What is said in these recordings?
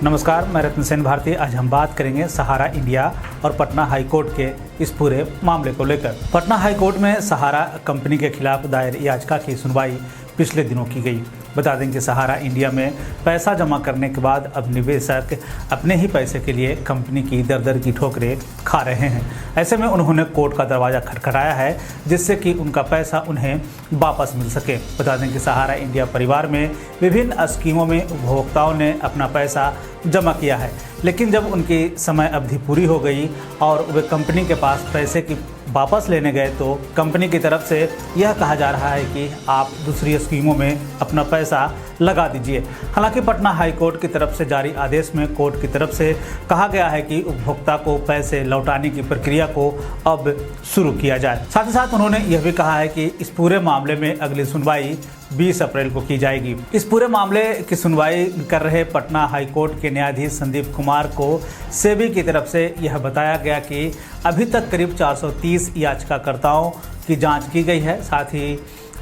नमस्कार, मैं रत्न सेन भारती। आज हम बात करेंगे सहारा इंडिया और पटना हाई कोर्ट के इस पूरे मामले को लेकर। पटना हाई कोर्ट में सहारा कंपनी के खिलाफ दायर याचिका की सुनवाई पिछले दिनों की गई। बता दें कि सहारा इंडिया में पैसा जमा करने के बाद अब निवेशक अपने ही पैसे के लिए कंपनी की दर-दर की ठोकरें खा रहे हैं। ऐसे में उन्होंने कोर्ट का दरवाज़ा खटखटाया है, जिससे कि उनका पैसा उन्हें वापस मिल सके। बता दें कि सहारा इंडिया परिवार में विभिन्न स्कीमों में उपभोक्ताओं ने अपना पैसा जमा किया है, लेकिन जब उनकी समय अवधि पूरी हो गई और वे कंपनी के पास पैसे की वापस लेने गए तो कंपनी की तरफ से यह कहा जा रहा है कि आप दूसरी स्कीमों में अपना पैसा लगा दीजिए। हालांकि पटना हाई कोर्ट की तरफ से जारी आदेश में कोर्ट की तरफ से कहा गया है कि उपभोक्ता को पैसे लौटाने की प्रक्रिया को अब शुरू किया जाए। साथ ही साथ उन्होंने यह भी कहा है कि इस पूरे मामले में अगली सुनवाई 20 अप्रैल को की जाएगी। इस पूरे मामले की सुनवाई कर रहे पटना हाई कोर्ट के न्यायाधीश संदीप कुमार को सेबी की तरफ से यह बताया गया कि अभी तक करीब 430 याचिकाकर्ताओं की जांच की गई है। साथ ही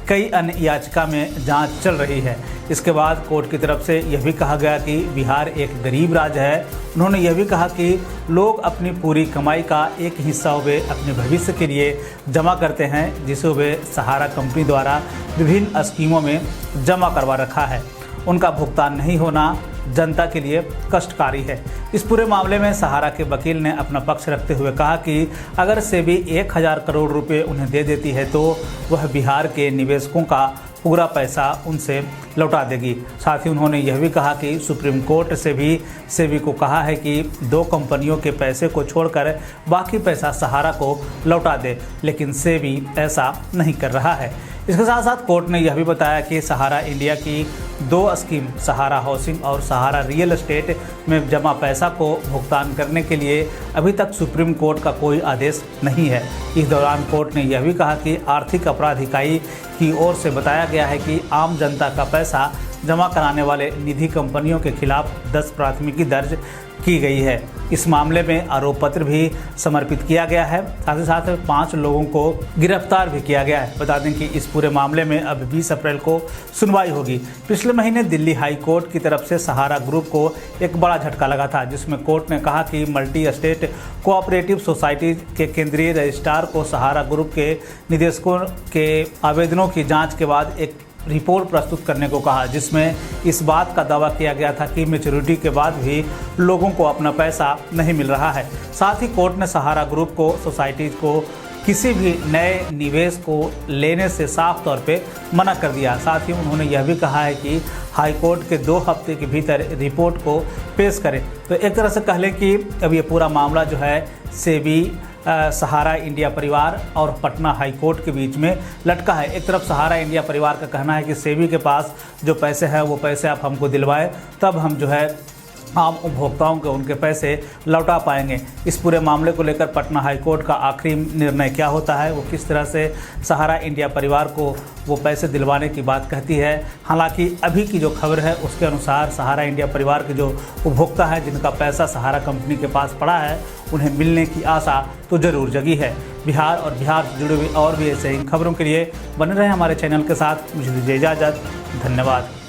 कई अन्य याचिका में जांच चल रही है। इसके बाद कोर्ट की तरफ से यह भी कहा गया कि बिहार एक गरीब राज्य है। उन्होंने यह भी कहा कि लोग अपनी पूरी कमाई का एक हिस्सा वे अपने भविष्य के लिए जमा करते हैं, जिसे वे सहारा कंपनी द्वारा विभिन्न स्कीमों में जमा करवा रखा है। उनका भुगतान नहीं होना जनता के लिए कष्टकारी है। इस पूरे मामले में सहारा के वकील ने अपना पक्ष रखते हुए कहा कि अगर सेबी 1000 करोड़ रुपए उन्हें दे देती है तो वह बिहार के निवेशकों का पूरा पैसा उनसे लौटा देगी। साथ ही उन्होंने यह भी कहा कि सुप्रीम कोर्ट से भी सेबी को कहा है कि 2 कंपनियों के पैसे को छोड़कर बाकी पैसा सहारा को लौटा दे, लेकिन सेबी ऐसा नहीं कर रहा है। इसके साथ साथ कोर्ट ने यह भी बताया कि सहारा इंडिया की 2 स्कीम सहारा हाउसिंग और सहारा रियल एस्टेट में जमा पैसा को भुगतान करने के लिए अभी तक सुप्रीम कोर्ट का कोई आदेश नहीं है। इस दौरान कोर्ट ने यह भी कहा कि आर्थिक अपराध इकाई की ओर से बताया गया है कि आम जनता का पैसा जमा कराने वाले निधि कंपनियों के खिलाफ 10 प्राथमिकी दर्ज की गई है। इस मामले में आरोप पत्र भी समर्पित किया गया है। साथ ही साथ 5 लोगों को गिरफ्तार भी किया गया है। बता दें कि इस पूरे मामले में अब 20 अप्रैल को सुनवाई होगी। पिछले महीने दिल्ली हाई कोर्ट की तरफ से सहारा ग्रुप को एक बड़ा झटका लगा था, जिसमें कोर्ट ने कहा कि मल्टी स्टेट कोऑपरेटिव सोसाइटी के केंद्रीय रजिस्ट्रार को सहारा ग्रुप के निदेशकों के आवेदनों की जाँच के बाद एक रिपोर्ट प्रस्तुत करने को कहा, जिसमें इस बात का दावा किया गया था कि मैच्योरिटी के बाद भी लोगों को अपना पैसा नहीं मिल रहा है। साथ ही कोर्ट ने सहारा ग्रुप को सोसाइटीज को किसी भी नए निवेश को लेने से साफ तौर पे मना कर दिया। साथ ही उन्होंने यह भी कहा है कि हाई कोर्ट के 2 हफ्ते के भीतर रिपोर्ट को पेश करें। तो एक तरह से कह लें कि अब ये पूरा मामला जो है सेबी सहारा इंडिया परिवार और पटना हाई कोर्ट के बीच में लटका है। एक तरफ सहारा इंडिया परिवार का कहना है कि सेबी के पास जो पैसे हैं वो पैसे आप हमको दिलवाएं, तब हम जो है आम उपभोक्ताओं के उनके पैसे लौटा पाएंगे। इस पूरे मामले को लेकर पटना हाई कोर्ट का आखिरी निर्णय क्या होता है, वो किस तरह से सहारा इंडिया परिवार को वो पैसे दिलवाने की बात कहती है। हालांकि अभी की जो खबर है उसके अनुसार सहारा इंडिया परिवार के जो उपभोक्ता हैं जिनका पैसा सहारा कंपनी के पास पड़ा है, उन्हें मिलने की आशा तो ज़रूर जगी है। बिहार और बिहार से जुड़ी हुई और भी ऐसे ही खबरों के लिए बने रहें हमारे चैनल के साथ। मुझे दीजिए इजाज़त। धन्यवाद।